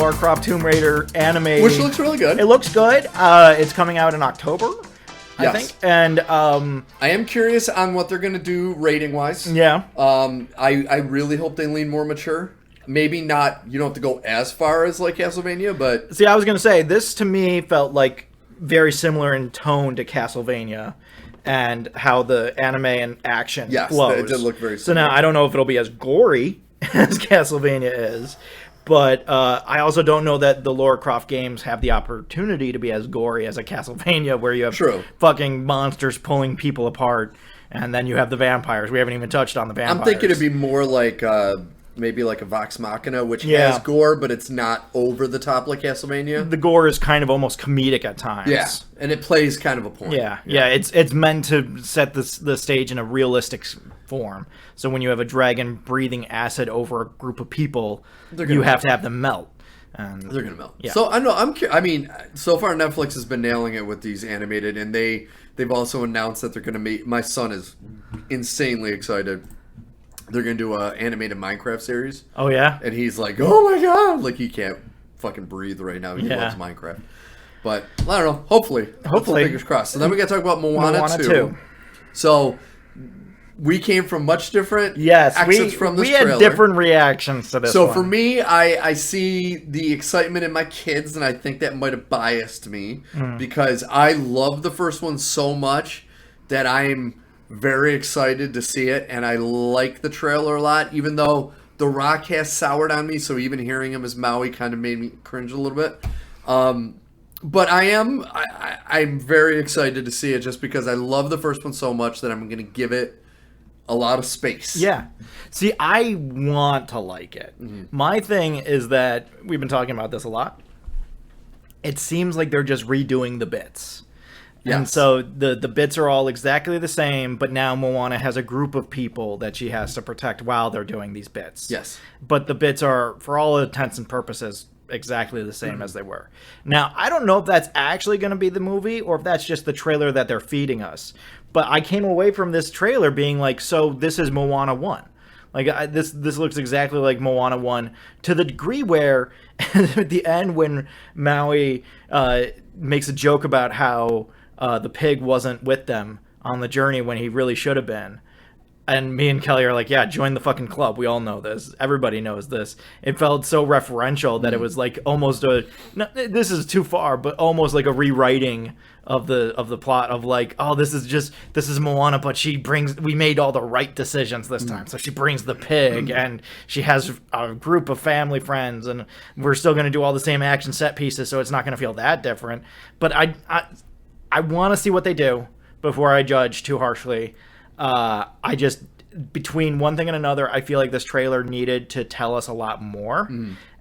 Lara Croft Tomb Raider anime. Which looks really good. It looks good. It's coming out in October, I think. And I am curious on what they're going to do rating-wise. Yeah. I really hope they lean more mature. Maybe not, you don't have to go as far as like Castlevania, but... See, I was going to say, this to me felt like very similar in tone to Castlevania and how the anime and action flows. It did look very similar. So now, I don't know if it'll be as gory as Castlevania is, but I also don't know that the Lara Croft games have the opportunity to be as gory as a Castlevania, where you have fucking monsters pulling people apart, and then you have the vampires. We haven't even touched on the vampires. I'm thinking it'd be more like... maybe like a Vox Machina, which has gore, but it's not over the top like Castlevania. The gore is kind of almost comedic at times. Yeah, and it plays kind of a point. Yeah. It's meant to set the stage in a realistic form. So when you have a dragon breathing acid over a group of people, you have to have them melt. And they're gonna melt. Yeah. So I know I mean, so far Netflix has been nailing it with these animated, and they've also announced that they're gonna make. My son is insanely excited. They're going to do an animated Minecraft series. Oh, yeah? And he's like, oh, my God. Like, he can't fucking breathe right now. He loves Minecraft. But, I don't know. Hopefully. Fingers crossed. So then we got to talk about Moana 2. So, we came from much different exits from this trailer. We had different reactions to this one. So, for me, I see the excitement in my kids, and I think that might have biased me. Because I love the first one so much that I'm... very excited to see it, and I like the trailer a lot, even though The Rock has soured on me, so even hearing him as Maui kind of made me cringe a little bit. But I'm very excited to see it just because I love the first one so much that I'm going to give it a lot of space. Yeah. See, I want to like it. My thing is that, we've been talking about this a lot, it seems like they're just redoing the bits. Yes. And so the bits are all exactly the same, but now Moana has a group of people that she has to protect while they're doing these bits. Yes. But the bits are, for all intents and purposes, exactly the same as they were. Now, I don't know if that's actually going to be the movie, or if that's just the trailer that they're feeding us. But I came away from this trailer being like, so this is Moana 1. Like, this looks exactly like Moana 1, to the degree where, at the end, when Maui makes a joke about how... the pig wasn't with them on the journey when he really should have been. And me and Kelly are like, yeah, join the fucking club. We all know this. Everybody knows this. It felt so referential that it was like almost this is too far, but almost like a rewriting of the plot of like, oh, this is Moana, but we made all the right decisions this time. So she brings the pig, and she has a group of family friends, and we're still going to do all the same action set pieces, so it's not going to feel that different. But I want to see what they do before I judge too harshly. I just, between one thing and another, I feel like this trailer needed to tell us a lot more.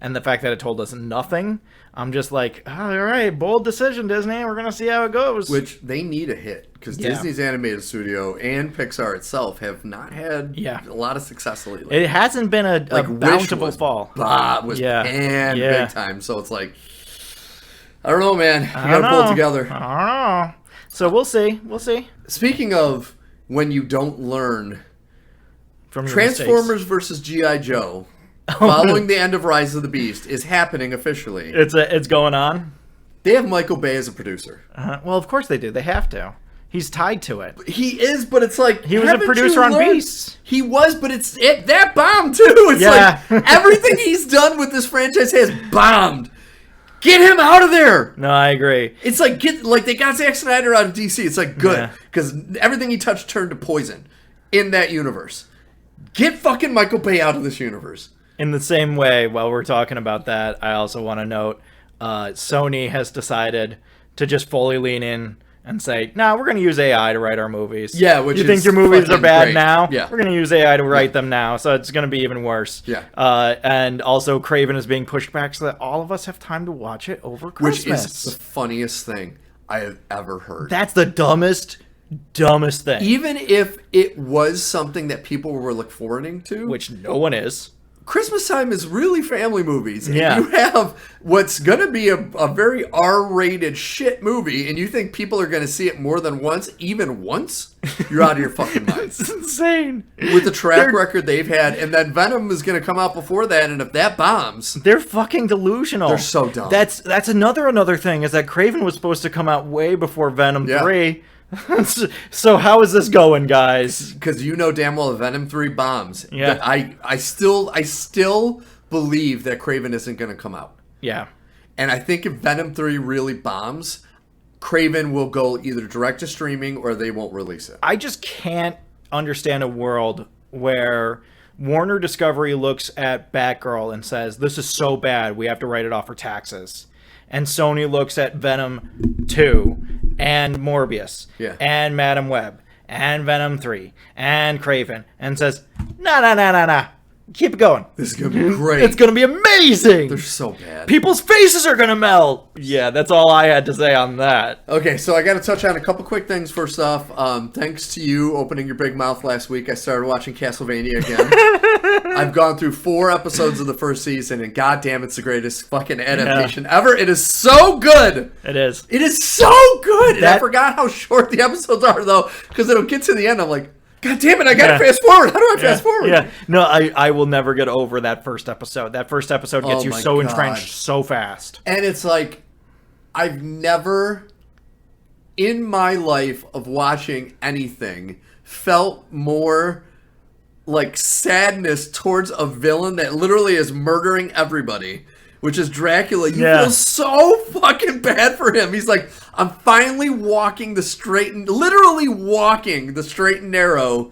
And the fact that it told us nothing, I'm just like, all right, bold decision, Disney. We're going to see how it goes. Which they need a hit, because Disney's animated studio and Pixar itself have not had a lot of success lately. It hasn't been a bountiful fall. Was banned big time. So it's like... I don't know, man. You gotta pull it together. I don't know. So we'll see. Speaking of when you don't learn, from Transformers versus G.I. Joe, following the end of Rise of the Beast, is happening officially. It's going on? They have Michael Bay as a producer. Well, of course they do. They have to. He's tied to it. He is, but it's like... He was a producer on Beasts. He was, but that bombed too. It's like everything he's done with this franchise has bombed. Get him out of there! No, I agree. It's like they got Zack Snyder out of DC. It's like good, because everything he touched turned to poison in that universe. Get fucking Michael Bay out of this universe. In the same way, while we're talking about that, I also want to note Sony has decided to just fully lean in and say, no, we're going to use AI to write our movies. Yeah, which you think your movies are bad great. now? Yeah. We're going to use AI to write them now, so it's going to be even worse. Yeah. And also, Craven is being pushed back so that all of us have time to watch it over Christmas. Which is the funniest thing I have ever heard. That's the dumbest thing. Even if it was something that people were look forwarding to. Which no one is. Christmas time is really family movies. And Yeah. you have what's going to be a very R-rated shit movie, and you think people are going to see it more than once, even once? You're out of your fucking mind. It's insane. With the track record they've had, and then Venom is going to come out before that, and if that bombs... They're fucking delusional. They're so dumb. That's another thing, is that Craven was supposed to come out way before Venom 3. So how is this going, guys? Because you know damn well if Venom 3 bombs. Yeah. I still believe that Craven isn't going to come out. Yeah. And I think if Venom 3 really bombs, Craven will go either direct to streaming or they won't release it. I just can't understand a world where Warner Discovery looks at Batgirl and says, this is so bad, we have to write it off for taxes. And Sony looks at Venom 2 and Morbius and Madam Web and Venom 3 and Craven and says, nah. Keep it going. This is going to be great. It's going to be amazing. They're so bad. People's faces are going to melt. Yeah, that's all I had to say on that. Okay, so I got to touch on a couple quick things. First off, thanks to you opening your big mouth last week, I started watching Castlevania again. I've gone through 4 episodes of the first season, and goddamn, it's the greatest fucking adaptation ever. It is so good. It is. It is so good. And I forgot how short the episodes are, though, because it'll get to the end. I'm like, God damn it, I gotta fast forward. How do I fast forward? Yeah. No, I will never get over that first episode. That first episode gets you so entrenched so fast. And it's like, I've never, in my life of watching anything, felt more like sadness towards a villain that literally is murdering everybody, which is Dracula. You feel so fucking bad for him. He's like, I'm finally walking the straight and narrow,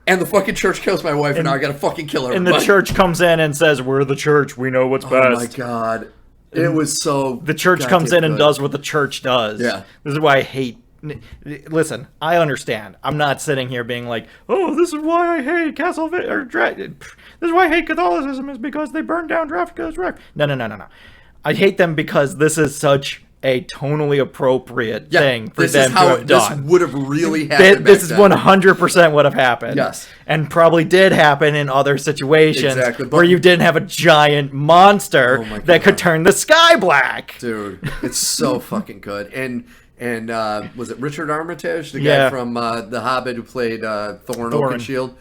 and the fucking church kills my wife, and now I gotta fucking kill her. And the church comes in and says, we're the church, we know what's best. Oh my god. It was so... The church comes in and does what the church does. Yeah. This is why I hate... Listen, I understand. I'm not sitting here being like, oh, this is why I hate Castlevania, or this is why I hate Catholicism, is because they burned down Dracula's wreck. No. I hate them because this is such a tonally appropriate thing for them to have done. This would have really happened. This is 100% would have happened. Yes. And probably did happen in other situations but where you didn't have a giant monster that could turn the sky black. Dude, it's so fucking good. And was it Richard Armitage, the guy from The Hobbit who played Thorin Oakenshield?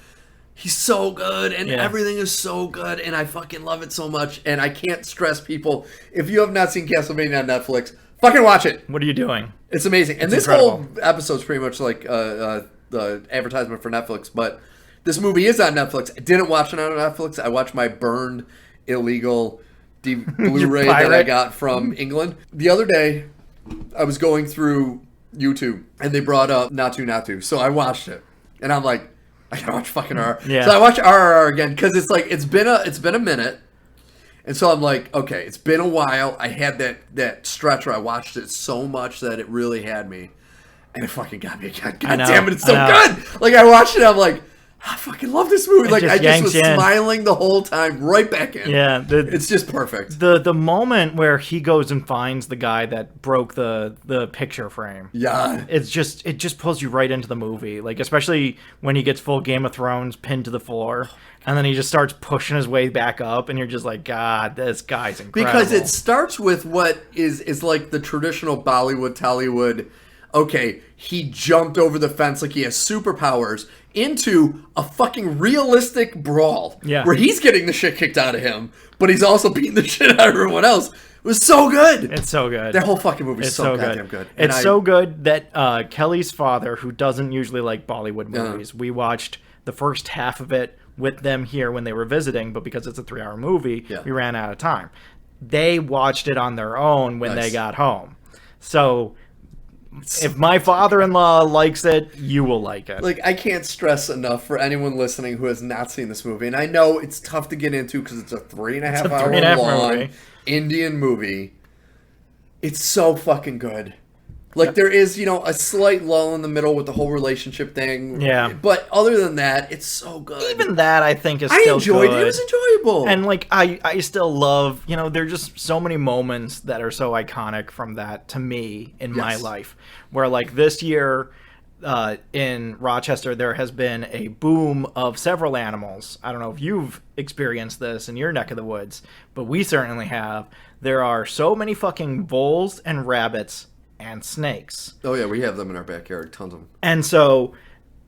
He's so good, and everything is so good, and I fucking love it so much. And I can't stress people, if you have not seen Castlevania on Netflix, fucking watch it. What are you doing? It's amazing. And this whole episode's pretty much like the advertisement for Netflix, but this movie is on Netflix. I didn't watch it on Netflix. I watched my burned illegal Blu-ray that I got from England. The other day, I was going through YouTube, and they brought up Natu. So I watched it, and I'm like, I gotta watch fucking RRR. Yeah. So I watch RRR again, because it's like, it's been a minute. And so I'm like, okay, it's been a while. I had that stretch where I watched it so much that it really had me. And it fucking got me again. God damn it, it's so good. Like, I watched it, I'm like, I fucking love this movie. Like, I just was smiling the whole time, right back in. Yeah. It's just perfect. The moment where he goes and finds the guy that broke the picture frame. Yeah. It just pulls you right into the movie. Like, especially when he gets full Game of Thrones pinned to the floor. And then he just starts pushing his way back up, and you're just like, God, this guy's incredible. Because it starts with what is like the traditional Bollywood, Tollywood, okay, he jumped over the fence like he has superpowers, into a fucking realistic brawl. Yeah. Where he's getting the shit kicked out of him, but he's also beating the shit out of everyone else. It was so good. It's so good. That whole fucking movie is so goddamn good. It's so good that Kelly's father, who doesn't usually like Bollywood movies, we watched the first half of it with them here when they were visiting, but because it's a 3-hour movie, we ran out of time. They watched it on their own when they got home. So if my father-in-law likes it, you will like it. Like, I can't stress enough for anyone listening who has not seen this movie, and I know it's tough to get into because it's a 3.5 hour long Indian movie. It's so fucking good. Like, there is, a slight lull in the middle with the whole relationship thing. Yeah. But other than that, it's so good. Even that, I think, is still good. I enjoyed it. It was enjoyable. And, like, I still love, there are just so many moments that are so iconic from that, to me, in my life. Where, like, this year, in Rochester, there has been a boom of several animals. I don't know if you've experienced this in your neck of the woods, but we certainly have. There are so many fucking voles and rabbits and snakes. Oh, yeah, we have them in our backyard. Tons of them. And so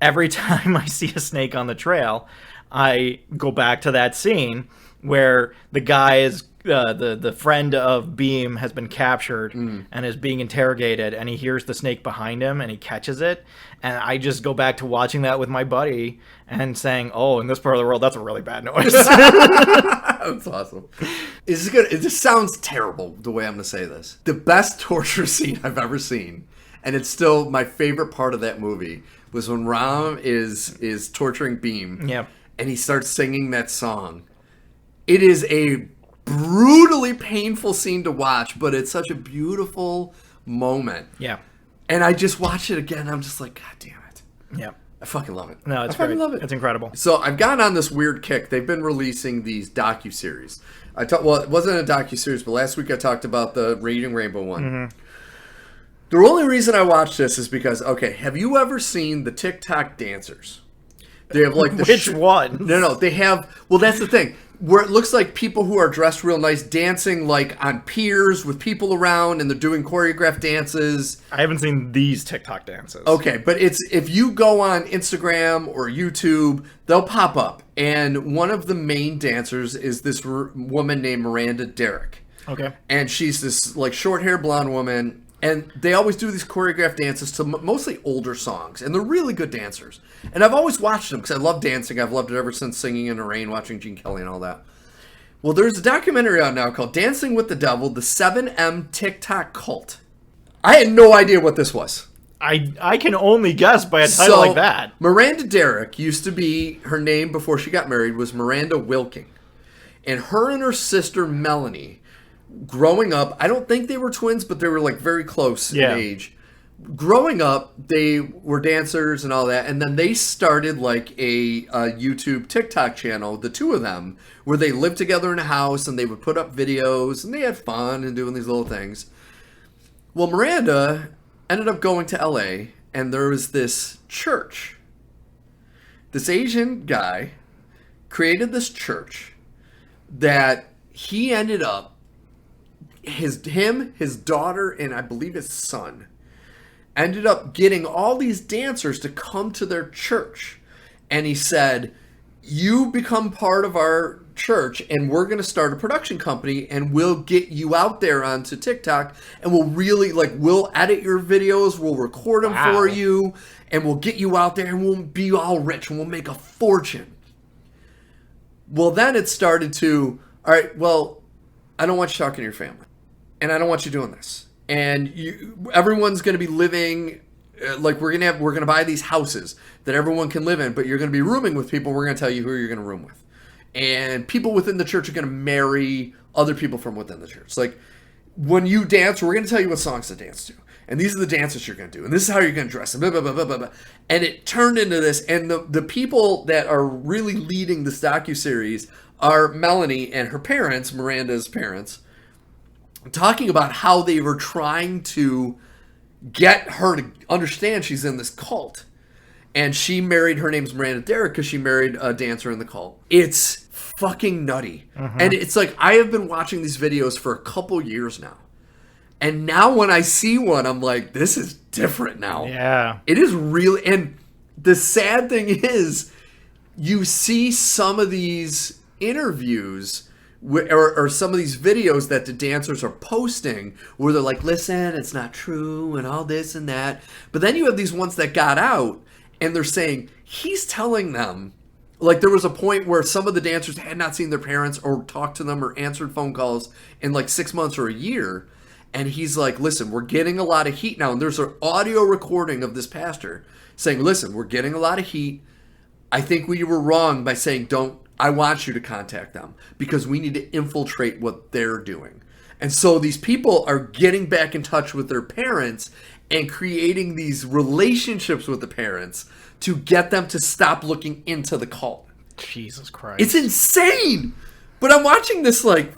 every time I see a snake on the trail, I go back to that scene where the guy is the friend of Beam has been captured and is being interrogated, and he hears the snake behind him and he catches it, and I just go back to watching that with my buddy and saying, "Oh, in this part of the world, that's a really bad noise." That's awesome. This is good. It just sounds terrible the way I'm going to say this. The best torture scene I've ever seen, and it's still my favorite part of that movie, was when Ram is torturing Beam. Yeah. And he starts singing that song. It is a brutally painful scene to watch, but it's such a beautiful moment. Yeah. And I just watched it again. And I'm just like, God damn it. Yeah. I fucking love it. No, it's I fucking great. love it. It's incredible. So I've gotten on this weird kick. They've been releasing these docuseries. Well, it wasn't a docuseries, but last week I talked about the Reading Rainbow one. Mm-hmm. The only reason I watched this is because, okay, have you ever seen the TikTok dancers? They have like the Which one? No, they have. Well, that's the thing. Where it looks like people who are dressed real nice dancing like on piers with people around, and they're doing choreographed dances. I haven't seen these TikTok dances. Okay, but it's if you go on Instagram or YouTube, they'll pop up, and one of the main dancers is this woman named Miranda Derrick. Okay, and she's this like short hair blonde woman. And they always do these choreographed dances to mostly older songs. And they're really good dancers. And I've always watched them because I love dancing. I've loved it ever since Singing in the Rain, watching Gene Kelly and all that. Well, there's a documentary out now called Dancing with the Devil, the 7M TikTok Cult. I had no idea what this was. I can only guess by a title like that. Miranda Derrick used to be, her name before she got married was Miranda Wilking. And her and her sister Melanie, growing up, I don't think they were twins, but they were like very close in age. Growing up, they were dancers and all that, and then they started like a YouTube TikTok channel, the two of them, where they lived together in a house and they would put up videos and they had fun and doing these little things. Well, Miranda ended up going to LA, and there was this church. This Asian guy created this church that he ended up his daughter, and I believe his son ended up getting all these dancers to come to their church. And he said, you become part of our church and we're going to start a production company and we'll get you out there onto TikTok and we'll really we'll edit your videos, we'll record them for you, and we'll get you out there and we'll be all rich and we'll make a fortune. Well, then it started to, all right, well, I don't want you talking to your family. And I don't want you doing this. And everyone's going to be living we're going to buy these houses that everyone can live in, but you're going to be rooming with people. We're going to tell you who you're going to room with. And people within the church are going to marry other people from within the church. Like when you dance, we're going to tell you what songs to dance to. And these are the dances you're going to do. And this is how you're going to dress. And blah, blah, blah, blah, blah. And it turned into this. And the people that are really leading this docuseries are Melanie and her parents, Miranda's parents, talking about how they were trying to get her to understand she's in this cult. And she married, her name's Miranda Derrick because she married a dancer in the cult. It's fucking nutty. Mm-hmm. And it's like, I have been watching these videos for a couple years now. And now when I see one, I'm like, this is different now. Yeah. It is really, and the sad thing is, you see some of these interviews or some of these videos that the dancers are posting where they're like, listen, it's not true and all this and that. But then you have these ones that got out and they're saying, he's telling them, like there was a point where some of the dancers had not seen their parents or talked to them or answered phone calls in like 6 months or a year. And he's like, listen, we're getting a lot of heat now. And there's an audio recording of this pastor saying, listen, we're getting a lot of heat. I think we were wrong by saying, I want you to contact them because we need to infiltrate what they're doing. And so these people are getting back in touch with their parents and creating these relationships with the parents to get them to stop looking into the cult. Jesus Christ. It's insane. But I'm watching this like,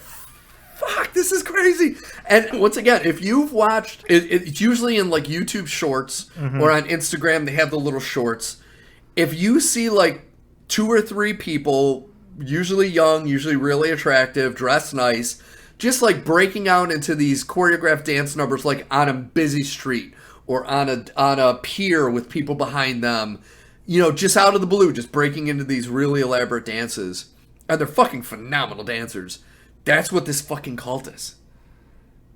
fuck, this is crazy. And once again, if you've watched, it's usually in like YouTube shorts or on Instagram, they have the little shorts. If you see like 2 or 3 people, usually young, usually really attractive, dressed nice, just like breaking out into these choreographed dance numbers, like on a busy street or on a pier with people behind them, you know, just out of the blue, just breaking into these really elaborate dances. And they're fucking phenomenal dancers. That's what this fucking cult is.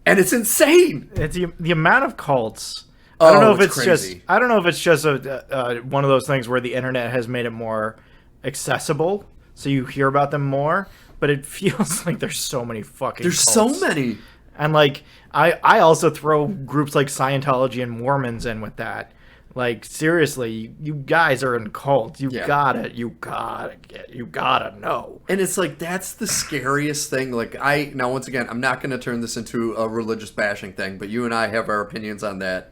And it's insane. It's the amount of cults. I don't know if it's crazy. just. I don't know if it's just a one of those things where the internet has made it more accessible, so you hear about them more. But it feels like there's so many fucking. There's cults. so many. And like I also throw groups like Scientology and Mormons in with that. Like, seriously, you guys are in cults. You gotta know. And it's like, that's the scariest thing. Like, now once again, I'm not going to turn this into a religious bashing thing, but you and I have our opinions on that.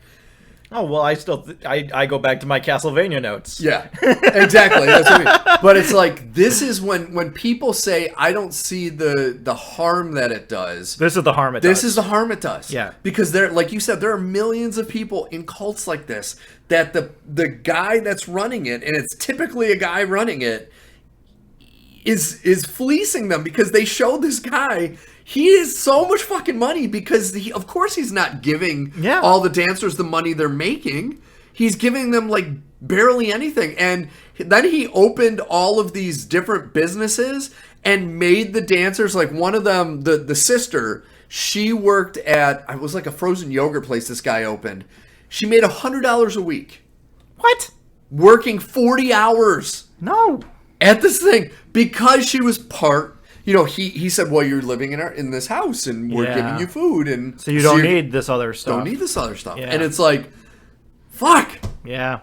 Oh, well, I go back to my Castlevania notes. Yeah, exactly. That's what I mean. But it's like, this is when people say, I don't see the harm that it does. This is the harm it does. This is the harm it does. Yeah. Because like you said, there are millions of people in cults like this that the guy that's running it, and it's typically a guy running it, is fleecing them because they show this guy. He has so much fucking money because of course he's not giving all the dancers the money they're making. He's giving them like barely anything. And then he opened all of these different businesses and made the dancers, like one of them, the sister, she worked at, it was like a frozen yogurt place this guy opened. She made $100 a week. What? Working 40 hours. No. At this thing because she was part. You know, he said, well, you're living in this house, and we're giving you food, and so you don't need this other stuff. Don't need this other stuff. Yeah. And it's like, fuck. Yeah.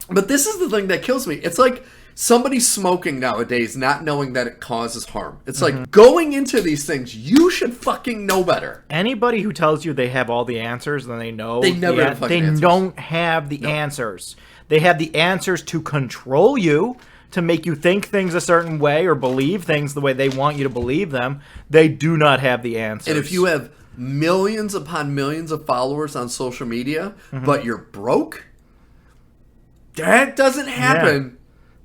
But this is the thing that kills me. It's like somebody smoking nowadays, not knowing that it causes harm. It's like going into these things, you should fucking know better. Anybody who tells you they have all the answers, then they know they never have fucking answers. They don't have the answers. They have the answers to control you, to make you think things a certain way or believe things the way they want you to believe them. They do not have the answers. And if you have millions upon millions of followers on social media, but you're broke, that doesn't happen.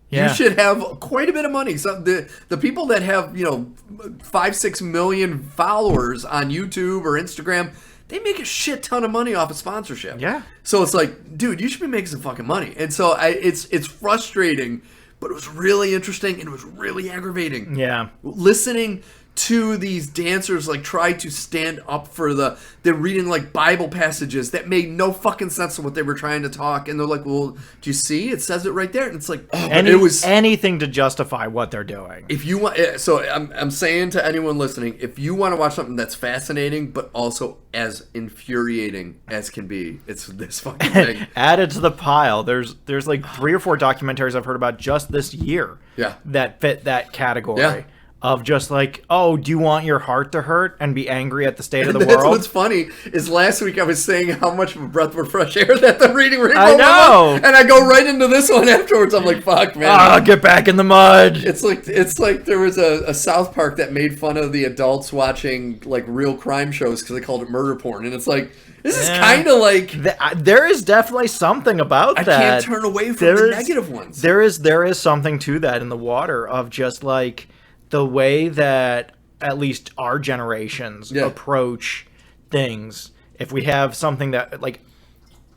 Yeah. You should have quite a bit of money. So the people that have, 5-6 million followers on YouTube or Instagram, they make a shit ton of money off of sponsorship. Yeah. So it's like, dude, you should be making some fucking money. And so it's frustrating. But it was really interesting and it was really aggravating. Yeah. Listening to these dancers like try to stand up for they're reading like Bible passages that made no fucking sense to what they were trying to talk. And they're like, well, do you see? It says it right there. And it's like, it was anything to justify what they're doing. If you want, so I'm saying to anyone listening, if you want to watch something that's fascinating, but also as infuriating as can be, it's this fucking thing. Add it to the pile. There's like 3 or 4 documentaries I've heard about just this year. Yeah. That fit that category. Yeah. Of just like, oh, do you want your heart to hurt and be angry at the state of the That's world? What's funny is last week I was saying how much of a breath of fresh air that the Reading Rainbow I know, and I go right into this one afterwards. I'm like, fuck, man. Get back in the mud. It's like there was a South Park that made fun of the adults watching like real crime shows because they called it murder porn, and it's like, this is kind of like there is definitely something about that. I can't turn away from the negative ones. There is something to that in the water of just like the way that at least our generations approach things. If we have something that like,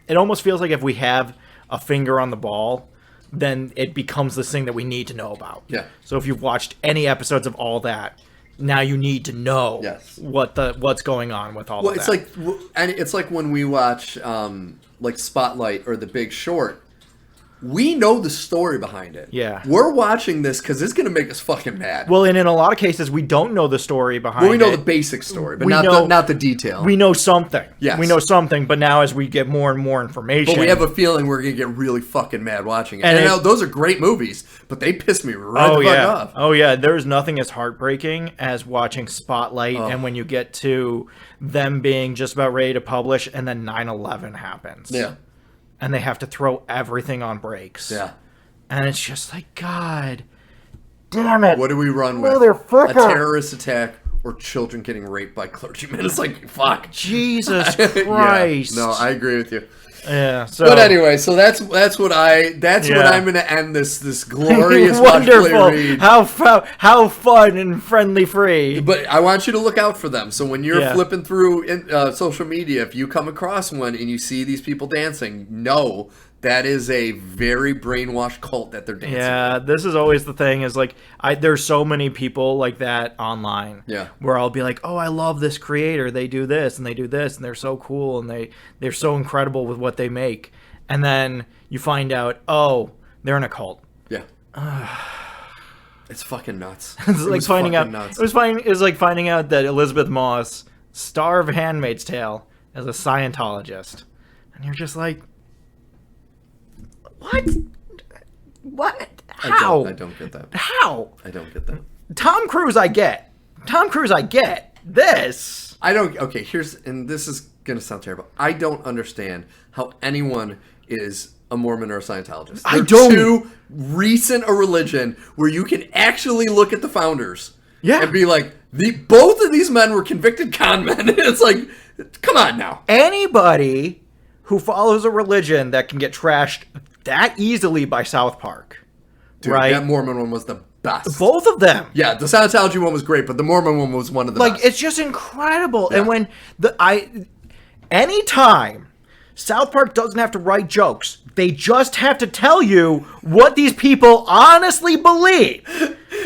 it almost feels like if we have a finger on the ball, then it becomes this thing that we need to know about. Yeah. So if you've watched any episodes of all that, now you need to know what's going on with all of that. It's like when we watch like Spotlight or The Big Short. We know the story behind it. Yeah. We're watching this because it's going to make us fucking mad. Well, and in a lot of cases, we don't know the story behind it. We know the basic story, but not the detail. We know something. Yes. We know something, but now as we get more and more information... But we have a feeling we're going to get really fucking mad watching it. And those are great movies, but they piss me right the fuck off. Oh, yeah. There's nothing as heartbreaking as watching Spotlight, and when you get to them being just about ready to publish, and then 9/11 happens. Yeah. And they have to throw everything on brakes. Yeah. And it's just like, God damn it. What do we run with? Motherfucker. A terrorist attack or children getting raped by clergymen. It's like, fuck. Jesus Christ. Yeah, no, I agree with you. Yeah. So, but anyway, so that's what I'm going to end this glorious wonderful. read. How fun and friendly free. But I want you to look out for them. So when you're Yeah. flipping through social media, if you come across one and you see these people dancing, know that is a very brainwashed cult that they're dancing. Yeah, this is always the thing. Is like there's so many people like that online. Yeah. Where I'll be like, oh, I love this creator. They do this and they do this and they're so cool and they're so incredible with what they make. And then you find out, oh, they're in a cult. Yeah. It's fucking nuts. It's like finding out. Nuts. It was like finding out that Elizabeth Moss, star of *Handmaid's Tale*, is a Scientologist, and you're just like, what? How? I don't get that. How? I don't get that. Tom Cruise, I get. This. I don't. Okay, and this is gonna sound terrible. I don't understand how anyone is a Mormon or a Scientologist. I don't. Too recent a religion where you can actually look at the founders, and be like, both of these men were convicted con men. It's like, come on now. Anybody who follows a religion that can get trashed that easily by South Park, dude, right? That Mormon one was the best. Both of them. Yeah, the Scientology one was great, but the Mormon one was one of the best. Like, it's just incredible. Yeah. And when anytime South Park doesn't have to write jokes, they just have to tell you what these people honestly believe.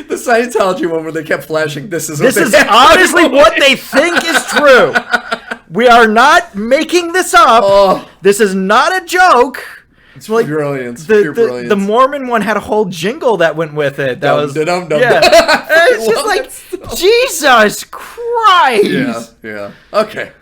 The Scientology one where they kept flashing, this is honestly what they think is true. We are not making this up. Oh. This is not a joke. It's like brilliance. Brilliance. The Mormon one had a whole jingle that went with it. That was It's just like, Jesus Christ. Yeah. Okay.